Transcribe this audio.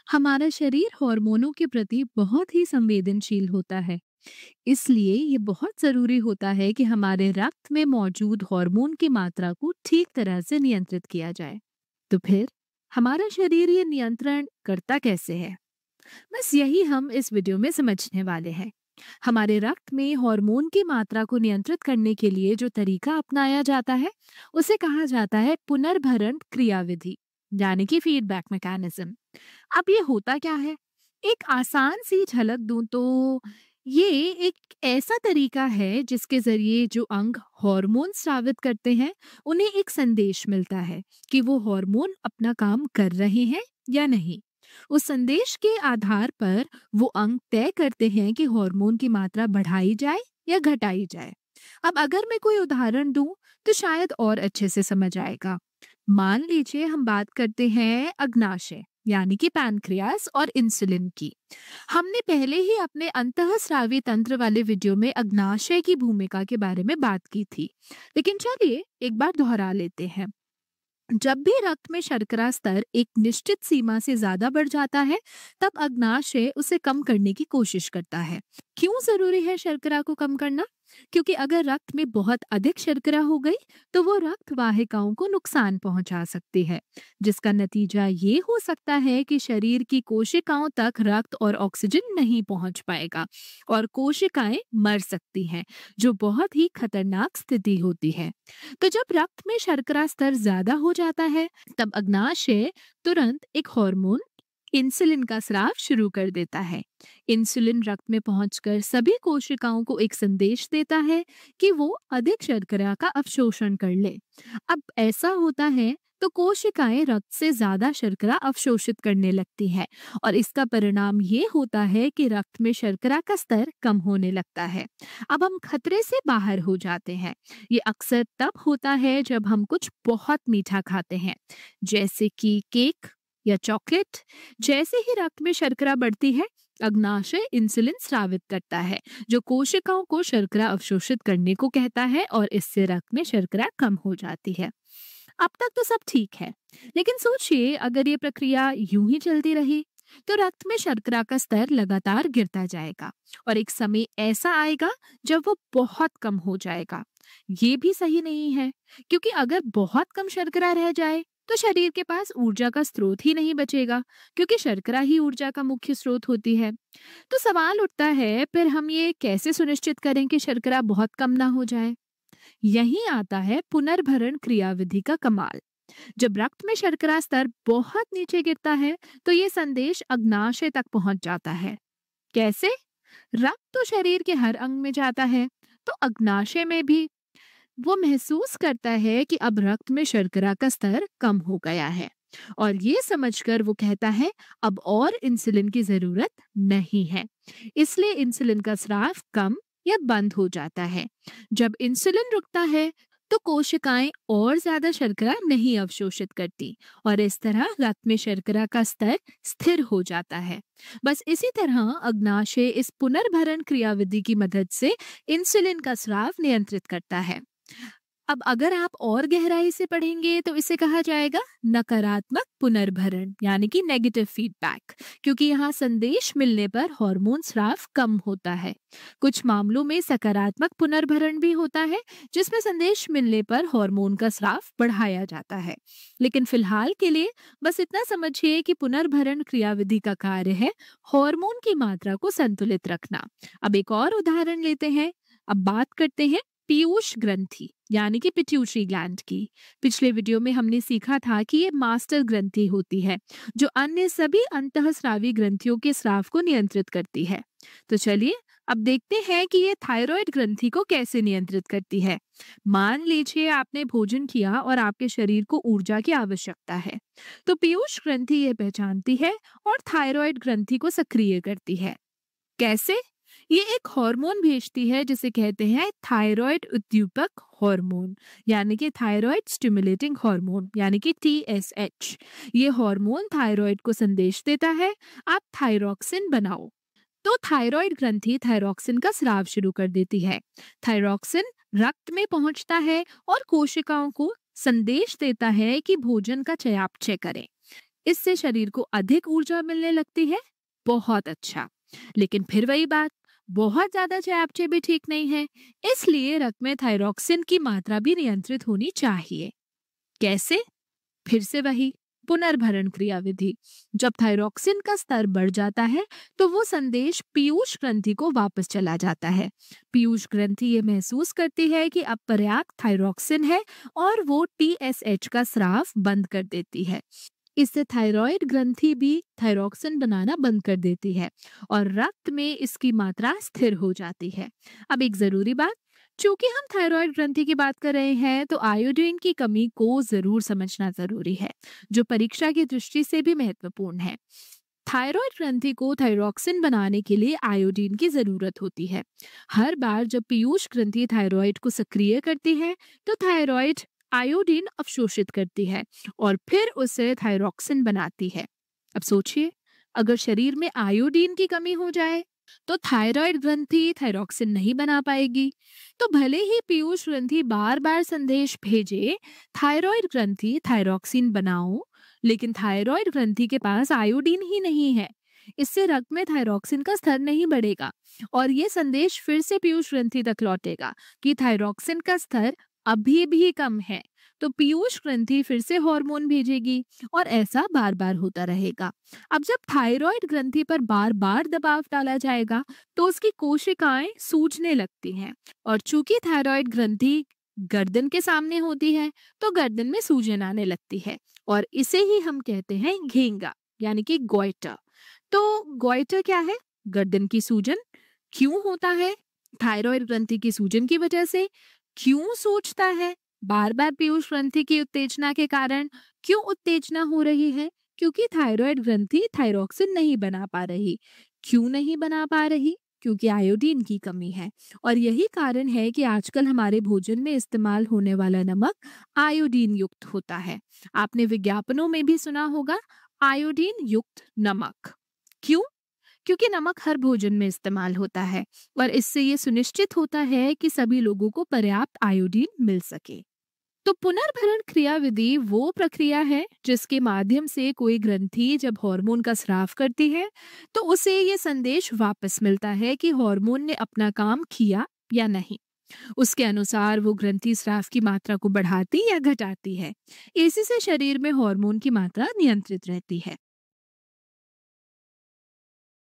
हमारा शरीर हार्मोनों के प्रति बहुत ही संवेदनशील होता है। इसलिए ये बहुत जरूरी होता है कि हमारे रक्त में मौजूद हार्मोन की मात्रा को ठीक तरह से नियंत्रित किया जाए। तो फिर हमारा शरीर ये नियंत्रण करता कैसे है? बस यही हम इस वीडियो में समझने वाले हैं। हमारे रक्त में हार्मोन की मात्रा को नियंत्रित करने के लिए जो तरीका अपनाया जाता है, उसे कहा जाता है पुनर्भरण क्रियाविधि, यानी कि फीडबैक मैकेनिज्म। अब ये होता क्या है? एक आसान सी झलक दूं तो ये एक ऐसा तरीका है जिसके जरिए जो अंग हार्मोन स्रावित करते हैं, उन्हें एक संदेश मिलता है कि वो हार्मोन अपना काम कर रहे हैं या नहीं। उस संदेश के आधार पर वो अंग तय करते हैं कि हार्मोन की मात्रा बढ़ाई जाए या घटाई जाए। अब अगर मैं कोई उदाहरण दूं तो शायद और अच्छे से समझ आएगा। मान लीजिए हम बात करते हैं अग्नाशय, यानी कि पैनक्रियास और इंसुलिन की। हमने पहले ही अपने अंतःस्रावी तंत्र वाले वीडियो में अग्नाशय की भूमिका के बारे में बात की थी, लेकिन चलिए एक बार दोहरा लेते हैं। जब भी रक्त में शर्करा स्तर एक निश्चित सीमा से ज्यादा बढ़ जाता है, तब अग्नाशय उसे कम करने की कोशिश करता है। क्यों जरूरी है शर्करा को कम करना? क्योंकि अगर रक्त में बहुत अधिक शर्करा हो गई तो वो रक्त वाहिकाओं को नुकसान पहुंचा सकती है, जिसका नतीजा ये हो सकता है कि शरीर की कोशिकाओं तक रक्त और ऑक्सीजन नहीं पहुंच पाएगा और कोशिकाएं मर सकती हैं, जो बहुत ही खतरनाक स्थिति होती है। तो जब रक्त में शर्करा स्तर ज्यादा हो जाता है, तब अग्नाशय तुरंत एक हार्मोन इंसुलिन का स्राव शुरू कर देता है। इंसुलिन रक्त में पहुंचकर सभी कोशिकाओं को एक संदेश देता है कि वो अधिक शर्करा का अवशोषण कर ले। अब ऐसा होता है तो कोशिकाएं रक्त से ज्यादा शर्करा अवशोषित करने लगती है और इसका परिणाम ये होता है कि रक्त में शर्करा का स्तर कम होने लगता है। अब हम खतरे से बाहर हो जाते हैं। ये अक्सर तब होता है जब हम कुछ बहुत मीठा खाते हैं, जैसे कि केक या चॉकलेट। जैसे ही रक्त में शर्करा बढ़ती है, अग्नाशय इंसुलिन स्रावित करता है, जो कोशिकाओं को शर्करा अवशोषित करने को कहता है और इससे रक्त में शर्करा कम हो जाती है। अब तक तो सब ठीक है, लेकिन सोचिए अगर ये प्रक्रिया यूं ही चलती रही तो रक्त में शर्करा का स्तर लगातार गिरता जाएगा और एक समय ऐसा आएगा जब वो बहुत कम हो जाएगा। ये भी सही नहीं है, क्योंकि अगर बहुत कम शर्करा रह जाए तो शरीर के पास ऊर्जा का स्रोत ही नहीं बचेगा, क्योंकि शर्करा ही ऊर्जा का मुख्य स्रोत होती है। तो सवाल उठता है, फिर हम ये कैसे सुनिश्चित करें कि शर्करा बहुत कम ना हो जाए? यहीं आता है पुनर्भरण क्रियाविधि का कमाल। जब रक्त में शर्करा स्तर बहुत नीचे गिरता है तो ये संदेश अग्नाशय तक पहुंच जाता है। कैसे? रक्त तो शरीर के हर अंग में जाता है, तो अग्नाशय में भी। वो महसूस करता है कि अब रक्त में शर्करा का स्तर कम हो गया है और ये समझकर वो कहता है अब और इंसुलिन की जरूरत नहीं है। इसलिए इंसुलिन का स्राव कम या बंद हो जाता है। जब इंसुलिन रुकता है तो कोशिकाएं और ज्यादा शर्करा नहीं अवशोषित करती और इस तरह रक्त में शर्करा का स्तर स्थिर हो जाता है। बस इसी तरह अग्नाशय इस पुनर्भरण क्रियाविधि की मदद से इंसुलिन का स्राव नियंत्रित करता है। अब अगर आप और गहराई से पढ़ेंगे तो इसे कहा जाएगा नकारात्मक पुनर्भरण, यानी कि नेगेटिव फीडबैक, क्योंकि यहाँ संदेश मिलने पर हार्मोन स्राव कम होता है। कुछ मामलों में सकारात्मक पुनर्भरण भी होता है, जिसमें संदेश मिलने पर हार्मोन का स्राव बढ़ाया जाता है। लेकिन फिलहाल के लिए बस इतना समझिए कि पुनर्भरण क्रियाविधि का कार्य है हार्मोन की मात्रा को संतुलित रखना। अब एक और उदाहरण लेते हैं। अब बात करते हैं पीयूष ग्रंथि, यानी कि पिट्यूटरी ग्लैंड की। पिछले वीडियो में हमने सीखा था कि ये मास्टर ग्रंथि होती है, जो अन्य सभी अंतःस्रावी ग्रंथियों के स्राव को नियंत्रित करती है। तो चलिए अब देखते हैं कि ये थायराइड ग्रंथि को कैसे नियंत्रित करती है। मान लीजिए आपने भोजन किया और आपके शरीर को ऊर्जा की आवश्यकता है, तो पीयूष ग्रंथि ये पहचानती है और थायराइड ग्रंथि को सक्रिय करती है। कैसे? ये एक हार्मोन भेजती है जिसे कहते हैं थायराइड उद्दीपक हार्मोन, यानी कि थायराइड स्टिमुलेटिंग हार्मोन, यानी कि TSH। ये हार्मोन थायराइड को संदेश देता है आप थायरॉक्सिन बनाओ। तो थायराइड ग्रंथि थायरॉक्सिन का स्राव शुरू कर देती है। थायरॉक्सिन रक्त में पहुंचता है और कोशिकाओं को संदेश देता है कि भोजन का चयापचय करें। इससे शरीर को अधिक ऊर्जा मिलने लगती है। बहुत अच्छा। लेकिन फिर वही बात, बहुत ज्यादा चयापचय भी ठीक नहीं है। इसलिए रक्त में थायरॉक्सिन की मात्रा भी नियंत्रित होनी चाहिए। कैसे? फिर से वही पुनर्भरण क्रिया विधि। जब थायरॉक्सिन का स्तर बढ़ जाता है तो वो संदेश पीयूष ग्रंथि को वापस चला जाता है। पीयूष ग्रंथि ये महसूस करती है कि अब पर्याप्त थायरॉक्सिन है और वो टीएसएच का स्राव बंद कर देती है। इससे थायराइड ग्रंथि भी थायरॉक्सिन बनाना बंद कर देती है और रक्त में इसकी मात्रा स्थिर हो जाती है। अब एक जरूरी बात, चूंकि हम थायराइड ग्रंथि की बात कर रहे हैं तो आयोडीन की कमी को जरूर समझना जरूरी है, जो परीक्षा की दृष्टि से भी महत्वपूर्ण है। थायराइड ग्रंथि को थायरॉक्सिन बनाने के लिए आयोडीन की जरूरत होती है। हर बार जब पीयूष ग्रंथि थायराइड को सक्रिय करती है तो थायराइड आयोडीन अवशोषित करती है और फिर उसे थायरॉक्सिन बनाती है। अब सोचिए, अगर शरीर में आयोडीन की कमी हो जाए तो थायराइड ग्रंथि थायरॉक्सिन नहीं बना पाएगी। तो भले ही पीयूष ग्रंथि बार बार संदेश भेजे थायराइड ग्रंथि थायरॉक्सिन बनाओ, लेकिन थायराइड ग्रंथि के पास आयोडीन ही नहीं है। इससे रक्त में थायरॉक्सिन का स्तर नहीं बढ़ेगा और ये संदेश फिर से पीयूष ग्रंथि तक लौटेगा कि थायरॉक्सिन का स्तर अभी भी कम है। तो पीयूष ग्रंथि फिर से हार्मोन भेजेगी और ऐसा बार बार होता रहेगा। अब जब थायराइड ग्रंथि पर बार बार दबाव डाला जाएगा तो उसकी कोशिकाएं सूजने लगती हैं और चूंकि थायराइड ग्रंथि गर्दन के सामने होती है तो गर्दन में सूजन आने लगती है और इसे ही हम कहते हैं घेंगा, यानी कि गोइटर। तो गोइटर क्या है? गर्दन की सूजन। क्यों होता है? थायराइड ग्रंथि की सूजन की वजह से। क्यों सूजता है? बार बार पीयूष ग्रंथि की उत्तेजना के कारण। क्यों उत्तेजना हो रही है? क्योंकि थायराइड ग्रंथि थायरॉक्सिन नहीं बना पा रही। क्यों नहीं बना पा रही? क्योंकि आयोडीन की कमी है। और यही कारण है कि आजकल हमारे भोजन में इस्तेमाल होने वाला नमक आयोडीन युक्त होता है। आपने विज्ञापनों में भी सुना होगा आयोडीन युक्त नमक। क्यों? क्योंकि नमक हर भोजन में इस्तेमाल होता है और इससे ये सुनिश्चित होता है कि सभी लोगों को पर्याप्त आयोडीन मिल सके। तो पुनर्भरण क्रिया विधि वो प्रक्रिया है जिसके माध्यम से कोई ग्रंथि जब हार्मोन का स्राव करती है तो उसे ये संदेश वापस मिलता है कि हार्मोन ने अपना काम किया या नहीं। उसके अनुसार वो ग्रंथि स्राव की मात्रा को बढ़ाती या घटाती है। इसी से शरीर में हार्मोन की मात्रा नियंत्रित रहती है।